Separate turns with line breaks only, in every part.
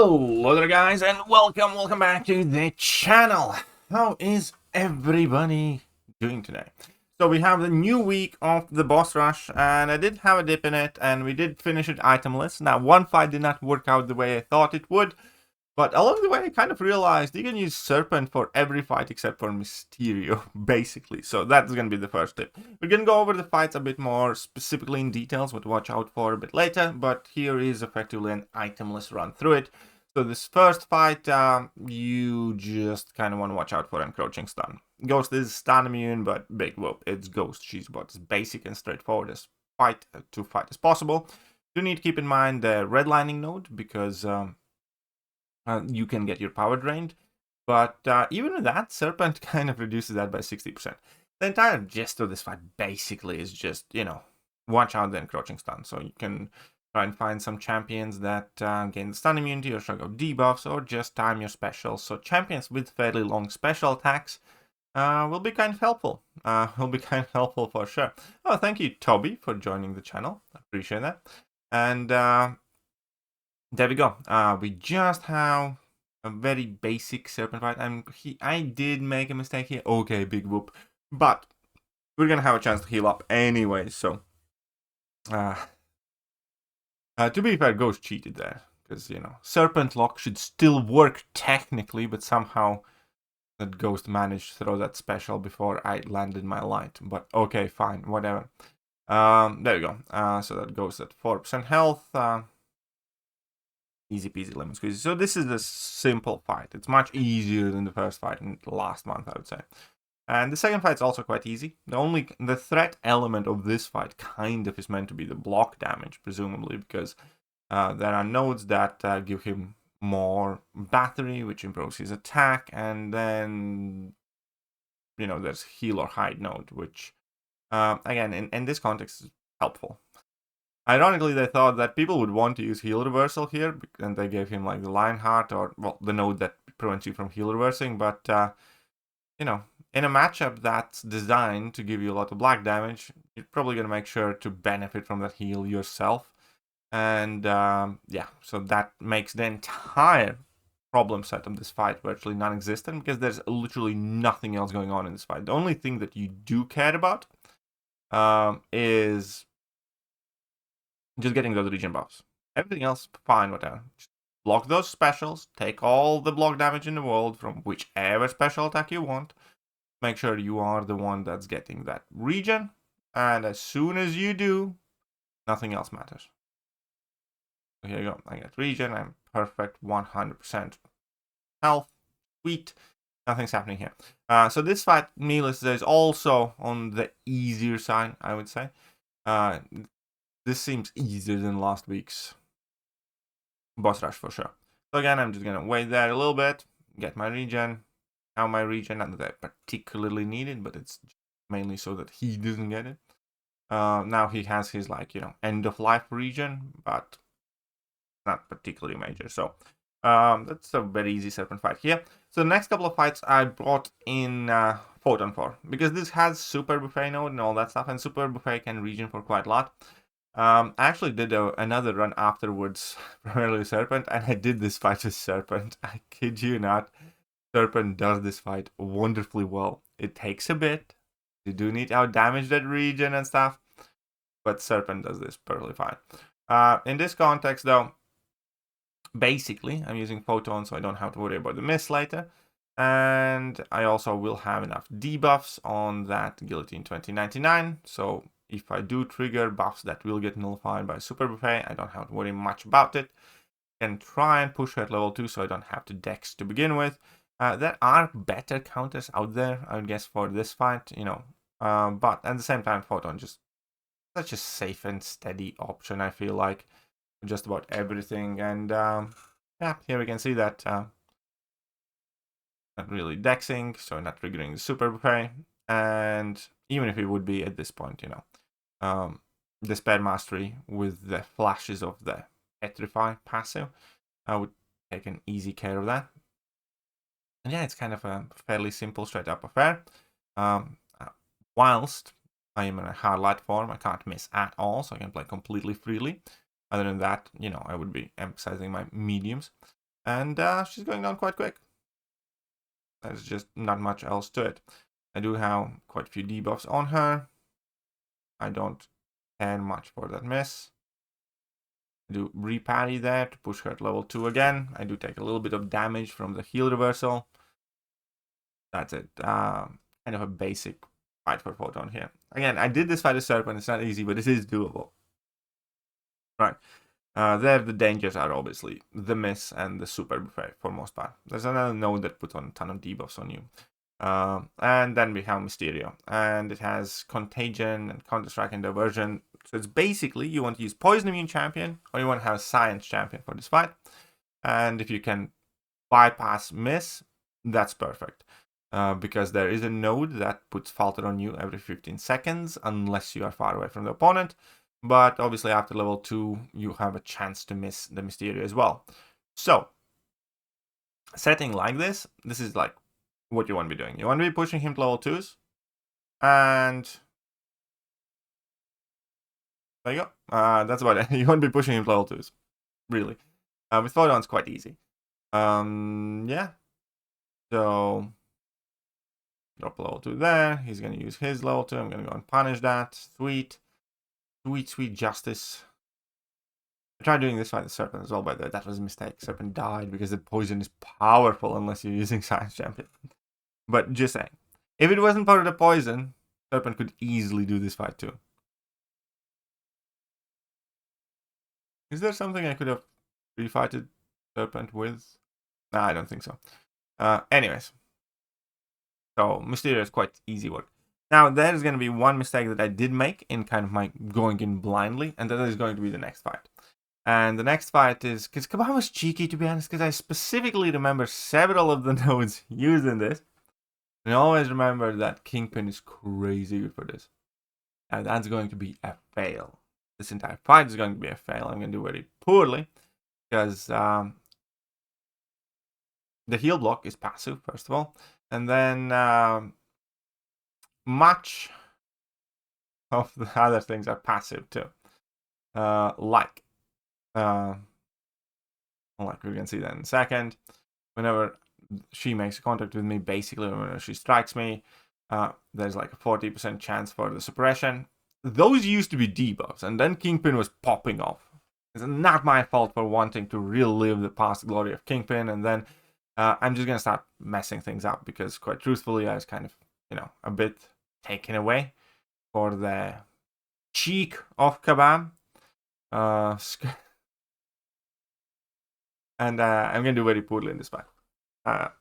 Hello there guys and welcome back to the channel. How is everybody doing today? So we have the new week of the boss rush and I did have a dip in it and we did finish it itemless. Now one fight did not work out the way I thought it would, but along the way I kind of realized you can use Serpent for every fight except for Mysterio, basically. So that's going to be the first tip. We're going to go over the fights a bit more specifically in details, what to watch out for a bit later, but here is effectively an itemless run through it. So this first fight, you just kind of want to watch out for encroaching stun. Ghost is stun immune, but big whoop, it's Ghost. She's about as basic and straightforward as fight as possible. You need to keep in mind the redlining node, because you can get your power drained, but even with that, Serpent kind of reduces that by 60%. The entire gist of this fight basically is just, watch out the encroaching stun. So you can try and find some champions that gain the stun immunity or struggle debuffs, or just time your specials. So champions with fairly long special attacks will be kind of helpful. For sure. Oh, thank you, Toby, for joining the channel. I appreciate that. And there we go. We just have a very basic Serpent fight. I did make a mistake here. Okay, big whoop. But we're gonna have a chance to heal up anyway, so to be fair, Ghost cheated there. Because, Serpent Lock should still work technically, but somehow that Ghost managed to throw that special before I landed my light. But okay, fine, whatever. There we go. So that Ghost at 4% health. Easy peasy lemon squeezy. So this is a simple fight. It's much easier than the first fight in the last month, I would say. And the second fight's also quite easy. The threat element of this fight kind of is meant to be the block damage, presumably, because there are nodes that give him more battery, which improves his attack, and then there's heal or hide node, which again in this context is helpful. Ironically, they thought that people would want to use heal reversal here, and they gave him like the Ironheart, or well, the node that prevents you from heal reversing. But in a matchup that's designed to give you a lot of black damage, you're probably gonna make sure to benefit from that heal yourself. And yeah, so that makes the entire problem set of this fight virtually non-existent, because there's literally nothing else going on in this fight. The only thing that you do care about is just getting those regen buffs. Everything else, fine, whatever. Just block those specials, take all the block damage in the world from whichever special attack you want. Make sure you are the one that's getting that regen, and as soon as you do, nothing else matters. So here you go, I get regen, I'm perfect, 100% health, sweet. Nothing's happening here. So this fight, needless to say, is also on the easier side, I would say. This seems easier than last week's boss rush for sure. So again, I'm just gonna wait there a little bit, get my regen. Now my regen, not that I particularly need it, but it's mainly so that he doesn't get it. Now he has his end of life regen, but not particularly major. So that's a very easy Serpent fight here. So the next couple of fights I brought in Photon for, because this has super buffet node and all that stuff, and super buffet can regen for quite a lot. I actually did another run afterwards, primarily Serpent, and I did this fight with Serpent. I kid you not, Serpent does this fight wonderfully well. It takes a bit. You do need to outdamage that regen and stuff, but Serpent does this perfectly fine. In this context, though, basically, I'm using Photon, so I don't have to worry about the miss later. And I also will have enough debuffs on that Guillotine 2099, so if I do trigger buffs that will get nullified by Super Buffet, I don't have to worry much about it. And try and push her at level 2 so I don't have to dex to begin with. There are better counters out there, I would guess, for this fight, but at the same time, Photon just such a safe and steady option, I feel like, for just about everything. And yeah, here we can see that not really dexing, so not triggering the Super Buffet. And even if it would be at this point, Despair Mastery with the flashes of the Petrify passive, I would take an easy care of that. And yeah, it's kind of a fairly simple, straight up affair. Whilst I am in a hard light form, I can't miss at all, so I can play completely freely. Other than that, I would be emphasizing my mediums. And she's going down quite quick. There's just not much else to it. I do have quite a few debuffs on her. I don't care much for that miss. I do reparry there to push her to level 2 again. I do take a little bit of damage from the heal reversal. That's it. Kind of a basic fight for Photon here. Again, I did this fight as Serpent. It's not easy, but it is doable. Right. There, the dangers are obviously the miss and the super buffet for most part. There's another node that puts on a ton of debuffs on you. And then we have Mysterio. And it has Contagion and Counter-Strike and Diversion. So it's basically you want to use Poison Immune Champion or you want to have a Science Champion for this fight. And if you can bypass miss, that's perfect. Because there is a node that puts Falter on you every 15 seconds unless you are far away from the opponent. But obviously after level 2, you have a chance to miss the Mysterio as well. So, setting like this is like what you want to be doing. You want to be pushing him to level 2s. And there you go. That's about it. You want to be pushing him to level 2s. Really. With Photon's quite easy. Yeah. So, drop level 2 there. He's going to use his level 2. I'm going to go and punish that. Sweet. Sweet justice. I tried doing this fight with Serpent as well, by the way. That was a mistake. Serpent died because the poison is powerful unless you're using Science Champion. But just saying. If it wasn't part of the poison, Serpent could easily do this fight too. Is there something I could have refighted Serpent with? Nah, I don't think so. Anyways. So, Mysterio is quite easy work. Now, there is going to be one mistake that I did make in kind of my going in blindly, and that is going to be the next fight. And the next fight is, because Kabam was cheeky, to be honest, because I specifically remember several of the nodes used in this. And I always remember that Kingpin is crazy good for this. And that's going to be a fail. This entire fight is going to be a fail. I'm going to do very poorly, because the heal block is passive, first of all. And then much of the other things are passive too. Like we can see that in a second. Whenever she makes contact with me, basically whenever she strikes me, there's like a 40% chance for the suppression. Those used to be debuffs, and then Kingpin was popping off. It's not my fault for wanting to relive the past glory of Kingpin, and then I'm just gonna start messing things up because, quite truthfully, I was kind of, a bit taken away for the cheek of Kabam. And I'm going to do very poorly in this fight.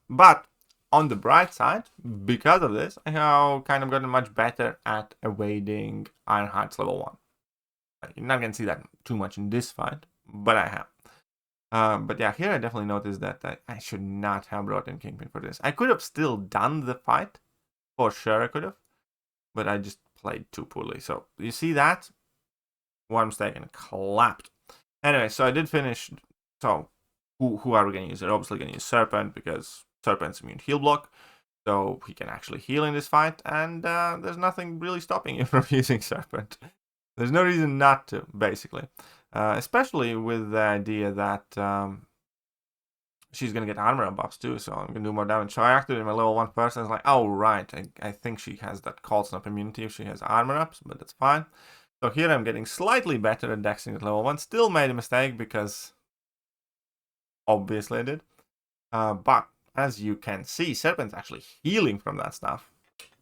But on the bright side, because of this, I have kind of gotten much better at evading Ironheart's level 1. You're not going to see that too much in this fight, but I have. But yeah, here I definitely noticed that I should not have brought in Kingpin for this. I could have still done the fight. For sure I could have. But I just played too poorly. So, you see that? One mistake and clapped. Anyway, so I did finish. So, who are we going to use? We're obviously going to use Serpent because Serpent's immune heal block. So, he can actually heal in this fight. And there's nothing really stopping you from using Serpent. There's no reason not to, basically. Especially with the idea that she's going to get armor buffs too, so I'm going to do more damage. So I activated my level 1 first, and I was like, oh, right, I think she has that cold snap immunity if she has armor ups, but that's fine. So here I'm getting slightly better at dexing at level 1. Still made a mistake because obviously I did. But as you can see, Serpent's actually healing from that stuff,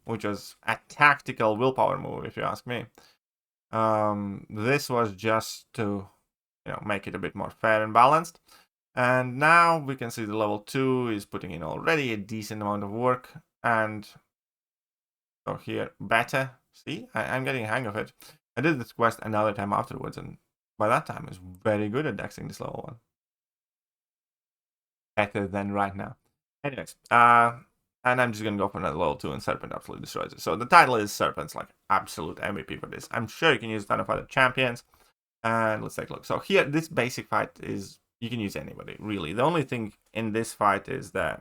which was a tactical willpower move, if you ask me. This was just to, make it a bit more fair and balanced. And now we can see the level 2 is putting in already a decent amount of work. And so here, better. See, I'm getting a hang of it. I did this quest another time afterwards, and by that time I was very good at dexing this level 1. Better than right now. Anyways, and I'm just gonna go for another level 2, and Serpent absolutely destroys it. So the title is Serpent's like absolute MVP for this. I'm sure you can use a ton of other champions. And let's take a look. So here, this basic fight is, you can use anybody, really. The only thing in this fight is the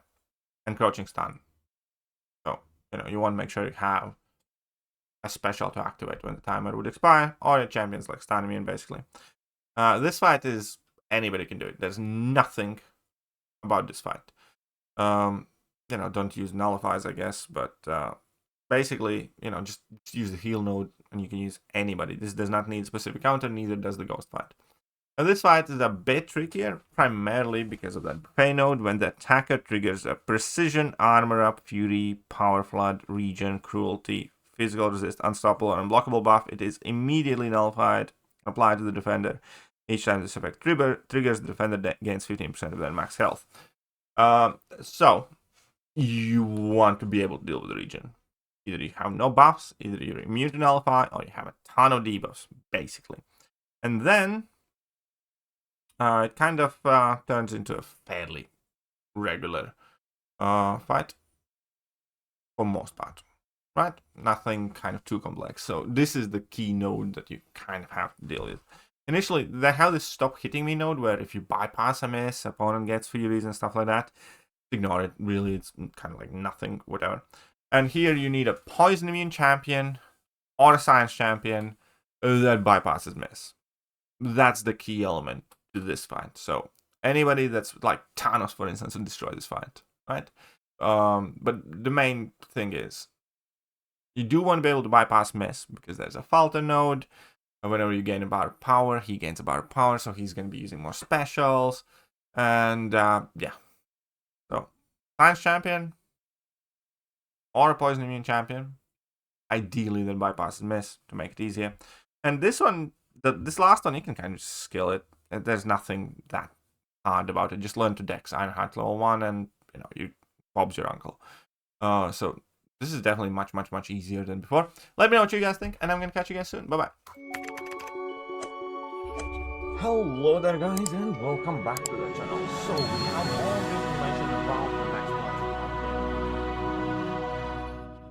encroaching stun. So, you want to make sure you have a special to activate when the timer would expire, or your champions like stun immune, basically. This fight is, anybody can do it. There's nothing about this fight. You know, don't use nullifies, I guess, but basically, you know, just use the heal node, and you can use anybody. This does not need specific counter, neither does the ghost fight. Now this fight is a bit trickier, primarily because of that buffet node. When the attacker triggers a precision, armor up, fury, power flood, regen, cruelty, physical resist, unstoppable, and unblockable buff, it is immediately nullified, applied to the defender. Each time this effect triggers, the defender gains 15% of their max health. So you want to be able to deal with the regen. Either you have no buffs, either you're immune to nullify, or you have a ton of debuffs, basically. And then it kind of turns into a fairly regular fight for most part, right? Nothing kind of too complex. So this is the key node that you kind of have to deal with. Initially, they have this stop hitting me node where if you bypass a miss, opponent gets furies and stuff like that. Ignore it. Really, it's kind of like nothing, whatever. And here you need a poison immune champion or a science champion that bypasses miss. That's the key element to this fight. So anybody that's like Thanos, for instance, will destroy this fight, right? But the main thing is you do want to be able to bypass miss because there's a falter node. And whenever you gain a bar of power, he gains a bar of power, so he's going to be using more specials. And yeah. So science champion or a poison immune champion, ideally then bypasses miss to make it easier. And this one, this last one, you can kind of skill it. There's nothing that hard about it. Just learn to Dex Ironheart level 1, and you know, you Bob's your uncle. So this is definitely much easier than before. Let me know what you guys think, and I'm gonna catch you guys soon. Bye bye. Hello there, guys, and welcome back to the channel. So we have all the information